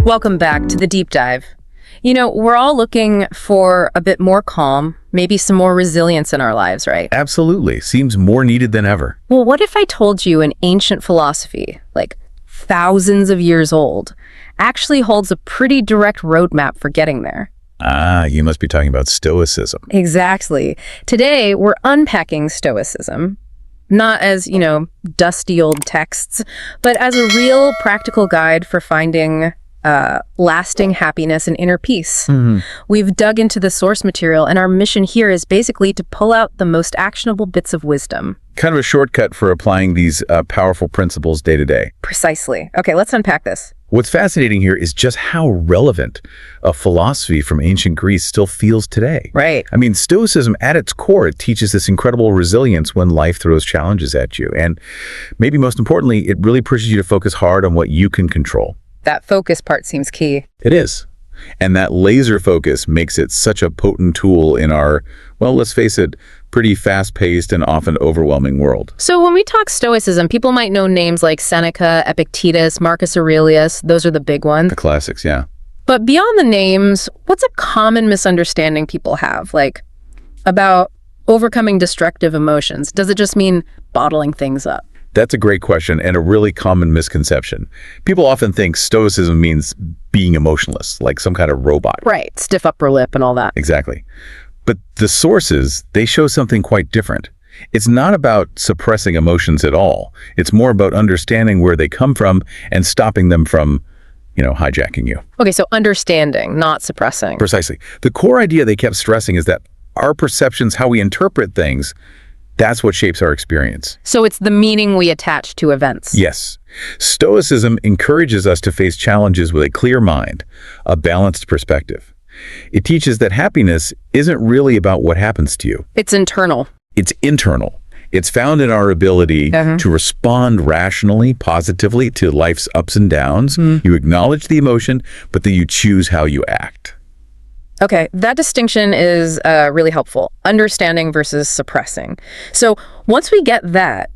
Welcome back to the deep dive. We're all looking for a bit more calm, maybe some more resilience in our lives, right? Absolutely. Seems more needed than ever. Well, what if I told you an ancient philosophy, like thousands of years old, actually holds a pretty direct roadmap for getting there? You must be talking about Stoicism. Exactly. Today, we're unpacking Stoicism, not as, dusty old texts, but as a real practical guide for finding lasting happiness and inner peace. We've dug into the source material, and our mission here is basically to pull out the most actionable bits of wisdom. Kind of a shortcut for applying these powerful principles day to day. Precisely. Okay, let's unpack this. What's fascinating here is just how relevant a philosophy from ancient Greece still feels today. Right. I mean, Stoicism at its core, it teaches this incredible resilience when life throws challenges at you. And maybe most importantly, it really pushes you to focus hard on what you can control. That focus part seems key. It is. And that laser focus makes it such a potent tool in our, well, let's face it, pretty fast-paced and often overwhelming world. So when we talk Stoicism, people might know names like Seneca, Epictetus, Marcus Aurelius. Those are the big ones. The classics, yeah. But beyond the names, what's a common misunderstanding people have, about overcoming destructive emotions? Does it just mean bottling things up? That's a great question and a really common misconception. People often think Stoicism means being emotionless, like some kind of robot. Right, stiff upper lip and all that. Exactly. But the sources, they show something quite different. It's not about suppressing emotions at all. It's more about understanding where they come from and stopping them from, hijacking you. Okay, so understanding, not suppressing. Precisely. The core idea they kept stressing is that our perceptions, how we interpret things, that's what shapes our experience. So it's the meaning we attach to events. Yes. Stoicism encourages us to face challenges with a clear mind, a balanced perspective. It teaches that happiness isn't really about what happens to you. It's internal. It's internal. It's found in our ability to respond rationally, positively to life's ups and downs. You acknowledge the emotion, but then you choose how you act. Okay, that distinction is really helpful. Understanding versus suppressing. So once we get that,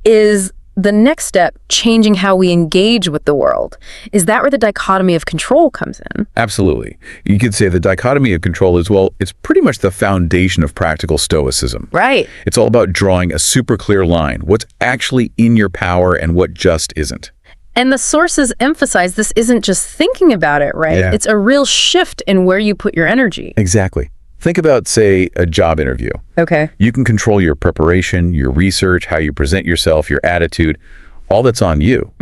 is the next step changing how we engage with the world? Is that where the dichotomy of control comes in? Absolutely. You could say the dichotomy of control is, it's pretty much the foundation of practical Stoicism. Right. It's all about drawing a super clear line, what's actually in your power and what just isn't. And the sources emphasize this isn't just thinking about it, right? Yeah. It's a real shift in where you put your energy. Exactly. Think about, say, a job interview. Okay. You can control your preparation, your research, how you present yourself, your attitude. All that's on you.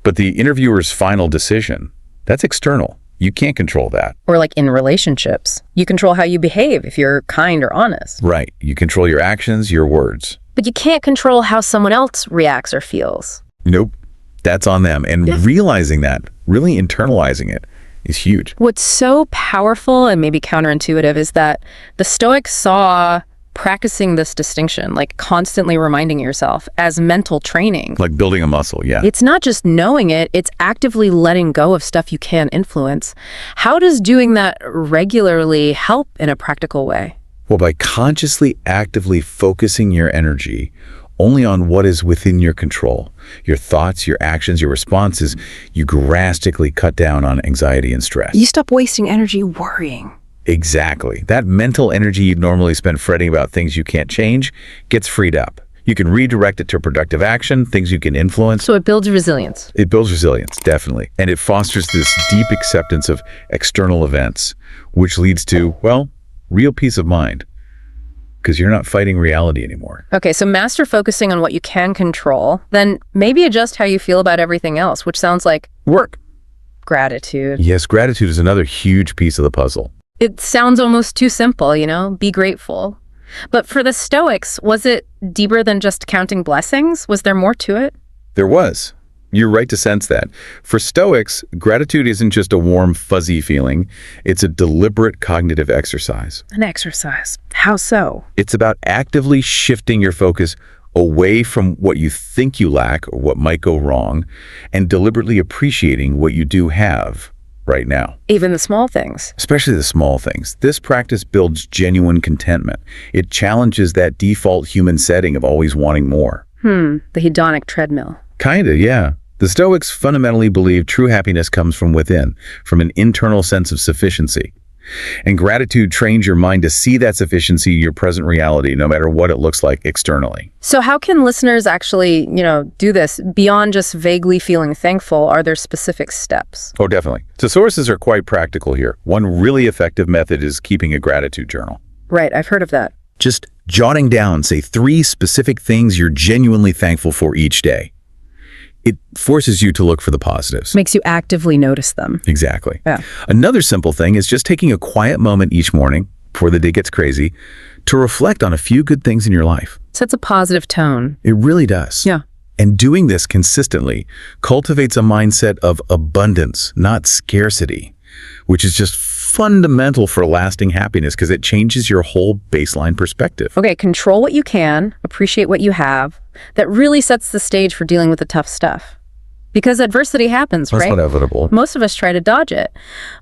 But the interviewer's final decision, that's external. You can't control that. Or like in relationships, you control how you behave if you're kind or honest. Right. You control your actions, your words. But you can't control how someone else reacts or feels. Nope. That's on them. And realizing that, really internalizing it, is huge. What's so powerful and maybe counterintuitive is that the Stoics saw practicing this distinction, like constantly reminding yourself, as mental training. Like building a muscle, yeah. It's not just knowing it, it's actively letting go of stuff you can't influence. How does doing that regularly help in a practical way? Well, by consciously, actively focusing your energy only on what is within your control, your thoughts, your actions, your responses, you drastically cut down on anxiety and stress. You stop wasting energy worrying. Exactly. That mental energy you'd normally spend fretting about things you can't change gets freed up. You can redirect it to productive action, things you can influence. So it builds resilience. It builds resilience, definitely. And it fosters this deep acceptance of external events, which leads to, real peace of mind. Because you're not fighting reality anymore. Okay, so master focusing on what you can control, then maybe adjust how you feel about everything else, which sounds like work. Gratitude. Yes, gratitude is another huge piece of the puzzle. It sounds almost too simple, be grateful. But for the Stoics, was it deeper than just counting blessings? Was there more to it? There was. You're right to sense that. For Stoics, gratitude isn't just a warm, fuzzy feeling. It's a deliberate cognitive exercise. An exercise. How so? It's about actively shifting your focus away from what you think you lack or what might go wrong, and deliberately appreciating what you do have right now. Even the small things. Especially the small things. This practice builds genuine contentment. It challenges that default human setting of always wanting more. The hedonic treadmill. Kinda, yeah. The Stoics fundamentally believe true happiness comes from within, from an internal sense of sufficiency. And gratitude trains your mind to see that sufficiency in your present reality, no matter what it looks like externally. So how can listeners actually, do this beyond just vaguely feeling thankful? Are there specific steps? Oh, definitely. So sources are quite practical here. One really effective method is keeping a gratitude journal. Right, I've heard of that. Just jotting down, say, 3 specific things you're genuinely thankful for each day. It forces you to look for the positives. Makes you actively notice them. Exactly. Yeah. Another simple thing is just taking a quiet moment each morning, before the day gets crazy, to reflect on a few good things in your life. Sets a positive tone. It really does. Yeah. And doing this consistently cultivates a mindset of abundance, not scarcity, which is just fundamental for lasting happiness because it changes your whole baseline perspective. Okay, control what you can, appreciate what you have. That really sets the stage for dealing with the tough stuff. Because adversity happens, That's right? inevitable. Most of us try to dodge it.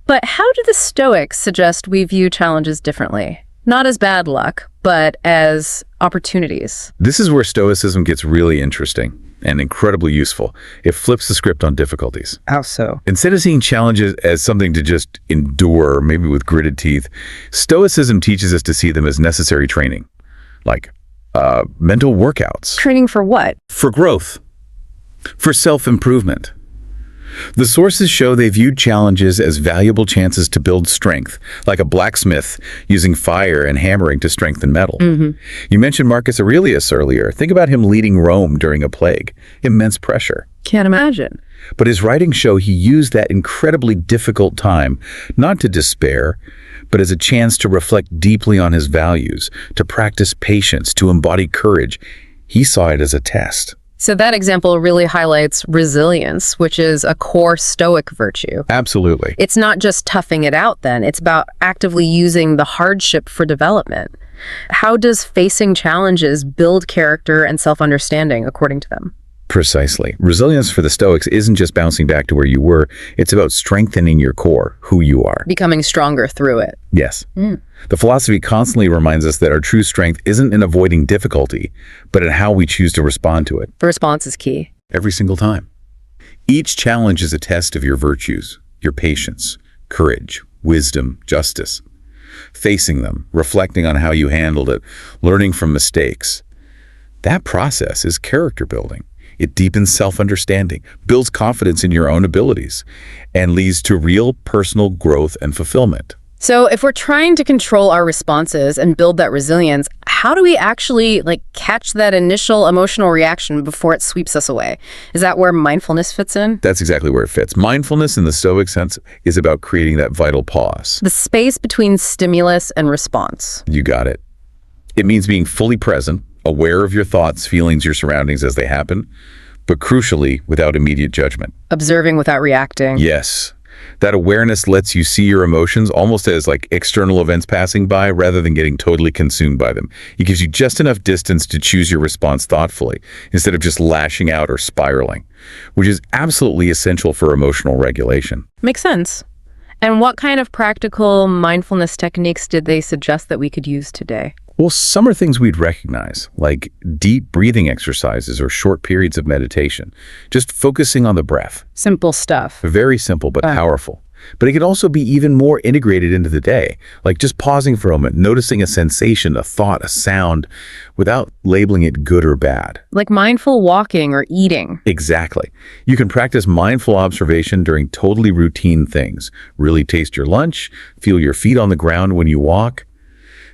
But how do the Stoics suggest we view challenges differently? Not as bad luck, but as opportunities. This is where Stoicism gets really interesting and incredibly useful. It flips the script on difficulties. How so? Instead of seeing challenges as something to just endure, maybe with gritted teeth, Stoicism teaches us to see them as necessary training, like mental workouts. Training for what? For growth, for self-improvement. The sources show they viewed challenges as valuable chances to build strength, like a blacksmith using fire and hammering to strengthen metal. You mentioned Marcus Aurelius earlier. Think about him leading Rome during a plague. Immense pressure. Can't imagine. But his writings show he used that incredibly difficult time not to despair, but as a chance to reflect deeply on his values, to practice patience, to embody courage. He saw it as a test. So that example really highlights resilience, which is a core Stoic virtue. Absolutely. It's not just toughing it out then. It's about actively using the hardship for development. How does facing challenges build character and self-understanding, according to them? Precisely. Resilience for the Stoics isn't just bouncing back to where you were. It's about strengthening your core, who you are. Becoming stronger through it. Yes. The philosophy constantly reminds us that our true strength isn't in avoiding difficulty, but in how we choose to respond to it. The response is key. Every single time. Each challenge is a test of your virtues, your patience, courage, wisdom, justice. Facing them, reflecting on how you handled it, learning from mistakes. That process is character building. It deepens self-understanding, builds confidence in your own abilities, and leads to real personal growth and fulfillment. So if we're trying to control our responses and build that resilience, how do we actually catch that initial emotional reaction before it sweeps us away? Is that where mindfulness fits in? That's exactly where it fits. Mindfulness in the Stoic sense is about creating that vital pause. The space between stimulus and response. You got it. It means being fully present, aware of your thoughts, feelings, your surroundings as they happen, but crucially, without immediate judgment. Observing without reacting. Yes. That awareness lets you see your emotions almost as external events passing by rather than getting totally consumed by them. It gives you just enough distance to choose your response thoughtfully instead of just lashing out or spiraling, which is absolutely essential for emotional regulation. Makes sense. And what kind of practical mindfulness techniques did they suggest that we could use today? Well, some are things we'd recognize, like deep breathing exercises or short periods of meditation, just focusing on the breath. Simple stuff. Very simple but powerful. But it can also be even more integrated into the day, like just pausing for a moment, noticing a sensation, a thought, a sound, without labeling it good or bad. Like mindful walking or eating. Exactly. You can practice mindful observation during totally routine things. Really taste your lunch, feel your feet on the ground when you walk.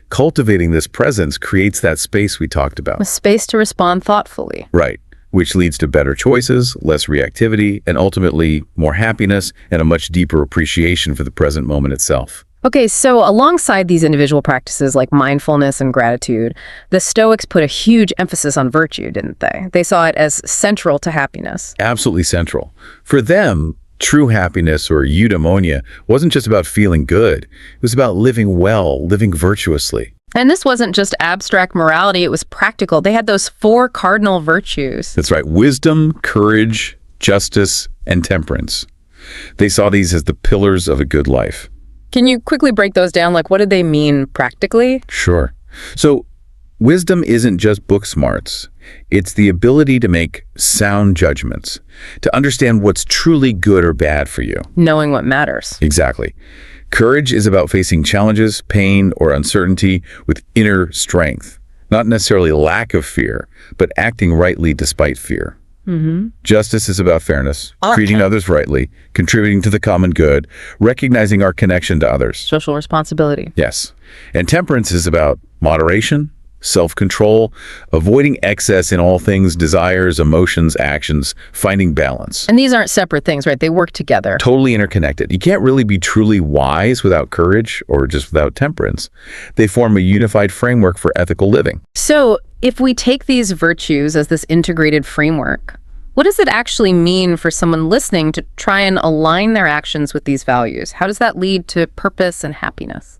Cultivating this presence creates that space we talked about. A space to respond thoughtfully. Right, which leads to better choices, less reactivity, and ultimately more happiness and a much deeper appreciation for the present moment itself. Okay, so alongside these individual practices like mindfulness and gratitude, the Stoics put a huge emphasis on virtue, didn't they? They saw it as central to happiness. Absolutely central. For them, true happiness, or eudaimonia, wasn't just about feeling good. It was about living well, living virtuously. And this wasn't just abstract morality, it was practical. They had those 4 cardinal virtues. That's right. Wisdom, courage, justice, and temperance. They saw these as the pillars of a good life. Can you quickly break those down? What did they mean practically? Sure. So, Wisdom isn't just book smarts. It's the ability to make sound judgments, to understand what's truly good or bad for you. Knowing what matters. Exactly. Courage is about facing challenges, pain, or uncertainty with inner strength. Not necessarily lack of fear, but acting rightly despite fear. Justice is about fairness, treating others rightly, contributing to the common good, recognizing our connection to others. Social responsibility. Yes. And temperance is about moderation, self-control, avoiding excess in all things, desires, emotions, actions, finding balance. And these aren't separate things, right? They work together. Totally interconnected. You can't really be truly wise without courage or just without temperance. They form a unified framework for ethical living. So if we take these virtues as this integrated framework, what does it actually mean for someone listening to try and align their actions with these values? How does that lead to purpose and happiness?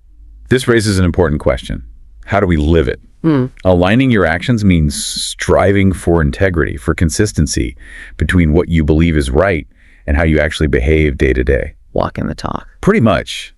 This raises an important question. How do we live it? Aligning your actions means striving for integrity, for consistency between what you believe is right and how you actually behave day to day. Walking the talk. Pretty much.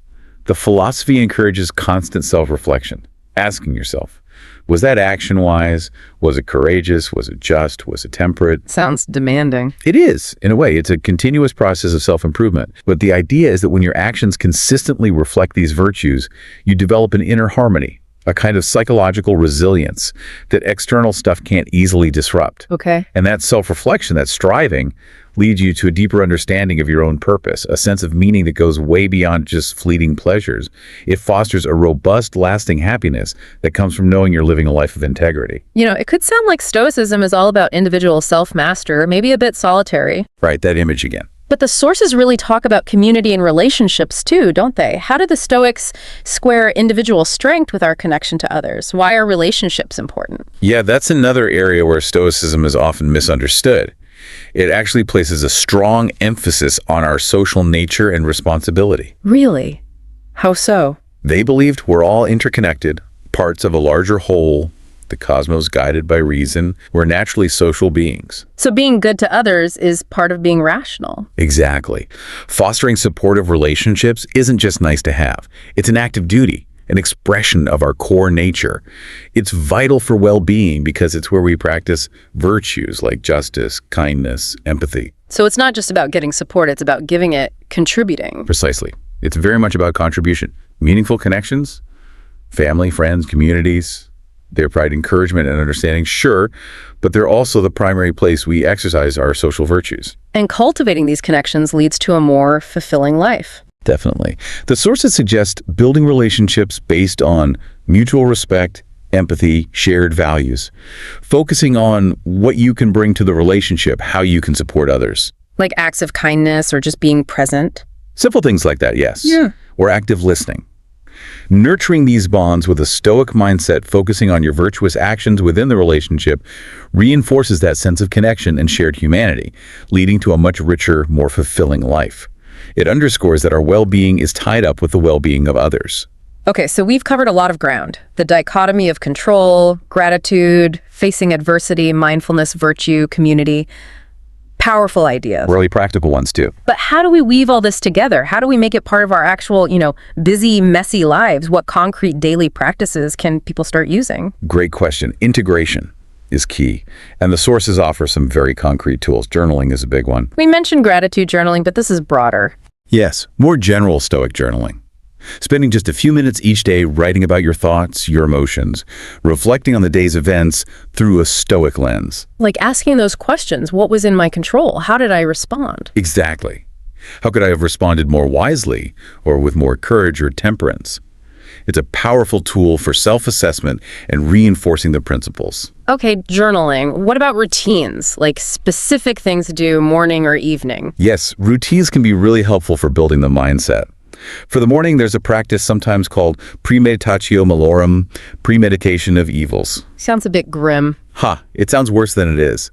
The philosophy encourages constant self-reflection, asking yourself, was that action wise? Was it courageous? Was it just? Was it temperate? Sounds demanding. It is, in a way. It's a continuous process of self-improvement. But the idea is that when your actions consistently reflect these virtues, you develop an inner harmony, a kind of psychological resilience that external stuff can't easily disrupt. Okay. And that self-reflection, that striving, leads you to a deeper understanding of your own purpose, a sense of meaning that goes way beyond just fleeting pleasures. It fosters a robust, lasting happiness that comes from knowing you're living a life of integrity. You know, it could sound like Stoicism is all about individual self-master, maybe a bit solitary. Right, that image again. But the sources really talk about community and relationships too, don't they? How do the Stoics square individual strength with our connection to others? Why are relationships important? Yeah, that's another area where Stoicism is often misunderstood. It actually places a strong emphasis on our social nature and responsibility. Really? How so? They believed we're all interconnected, parts of a larger whole, the cosmos guided by reason. We're naturally social beings. So being good to others is part of being rational. Exactly. Fostering supportive relationships isn't just nice to have. It's an act of duty, an expression of our core nature. It's vital for well-being because it's where we practice virtues like justice, kindness, empathy. So it's not just about getting support, it's about giving it, contributing. Precisely. It's very much about contribution. Meaningful connections, family, friends, communities. They provide encouragement and understanding, sure, but they're also the primary place we exercise our social virtues. And cultivating these connections leads to a more fulfilling life. Definitely. The sources suggest building relationships based on mutual respect, empathy, shared values, focusing on what you can bring to the relationship, how you can support others. Like acts of kindness or just being present. Simple things like that, yes. Yeah. Or active listening. Nurturing these bonds with a Stoic mindset, focusing on your virtuous actions within the relationship, reinforces that sense of connection and shared humanity, leading to a much richer, more fulfilling life. It underscores that our well-being is tied up with the well-being of others. Okay, so we've covered a lot of ground. The dichotomy of control, gratitude, facing adversity, mindfulness, virtue, community. Powerful ideas. Really practical ones, too. But how do we weave all this together? How do we make it part of our actual, busy, messy lives? What concrete daily practices can people start using? Great question. Integration is key. And the sources offer some very concrete tools. Journaling is a big one. We mentioned gratitude journaling, but this is broader. Yes, more general Stoic journaling. Spending just a few minutes each day writing about your thoughts, your emotions, reflecting on the day's events through a Stoic lens. Like asking those questions, what was in my control? How did I respond? Exactly. How could I have responded more wisely or with more courage or temperance? It's a powerful tool for self-assessment and reinforcing the principles. Okay, journaling. What about routines, like specific things to do morning or evening? Yes, routines can be really helpful for building the mindset. For the morning, there's a practice sometimes called premeditatio malorum, premeditation of evils. Sounds a bit grim. It sounds worse than it is.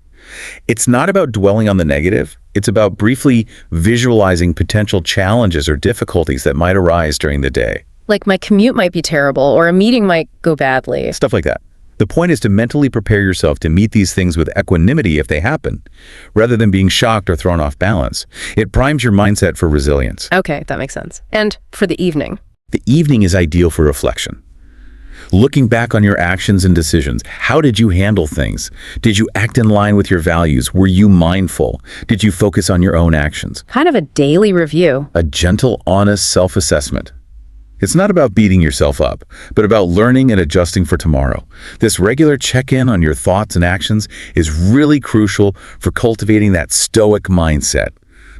It's not about dwelling on the negative. It's about briefly visualizing potential challenges or difficulties that might arise during the day. Like my commute might be terrible, or a meeting might go badly. Stuff like that. The point is to mentally prepare yourself to meet these things with equanimity if they happen, rather than being shocked or thrown off balance. It primes your mindset for resilience. Okay, that makes sense. And for the evening? The evening is ideal for reflection. Looking back on your actions and decisions, how did you handle things? Did you act in line with your values? Were you mindful? Did you focus on your own actions? Kind of a daily review. A gentle, honest self-assessment. It's not about beating yourself up, but about learning and adjusting for tomorrow. This regular check-in on your thoughts and actions is really crucial for cultivating that Stoic mindset,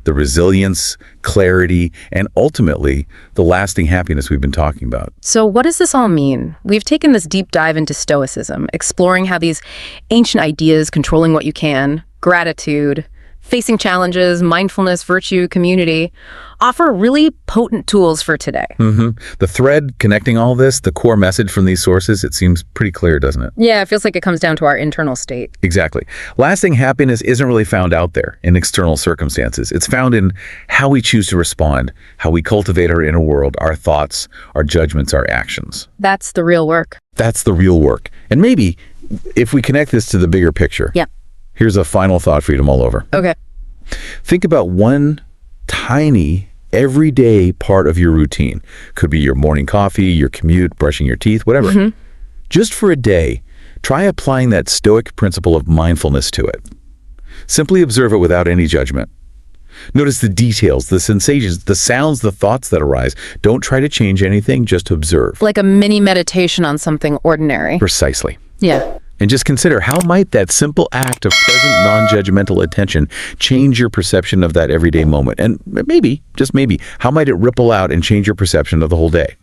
the resilience, clarity, and ultimately, the lasting happiness we've been talking about. So what does this all mean? We've taken this deep dive into Stoicism, exploring how these ancient ideas, controlling what you can, gratitude, facing challenges, mindfulness, virtue, community, offer really potent tools for today. The thread connecting all this, the core message from these sources, it seems pretty clear, doesn't it? Yeah, it feels like it comes down to our internal state. Exactly. Lasting happiness isn't really found out there in external circumstances. It's found in how we choose to respond, how we cultivate our inner world, our thoughts, our judgments, our actions. That's the real work. That's the real work. And maybe if we connect this to the bigger picture, Yeah. here's a final thought for you to mull over. Okay. Think about one tiny, everyday part of your routine. Could be your morning coffee, your commute, brushing your teeth, whatever. Just for a day, try applying that Stoic principle of mindfulness to it. Simply observe it without any judgment. Notice the details, the sensations, the sounds, the thoughts that arise. Don't try to change anything, just observe. Like a mini meditation on something ordinary. Precisely. Yeah. And just consider, how might that simple act of present, non-judgmental attention change your perception of that everyday moment? And maybe, just maybe, how might it ripple out and change your perception of the whole day?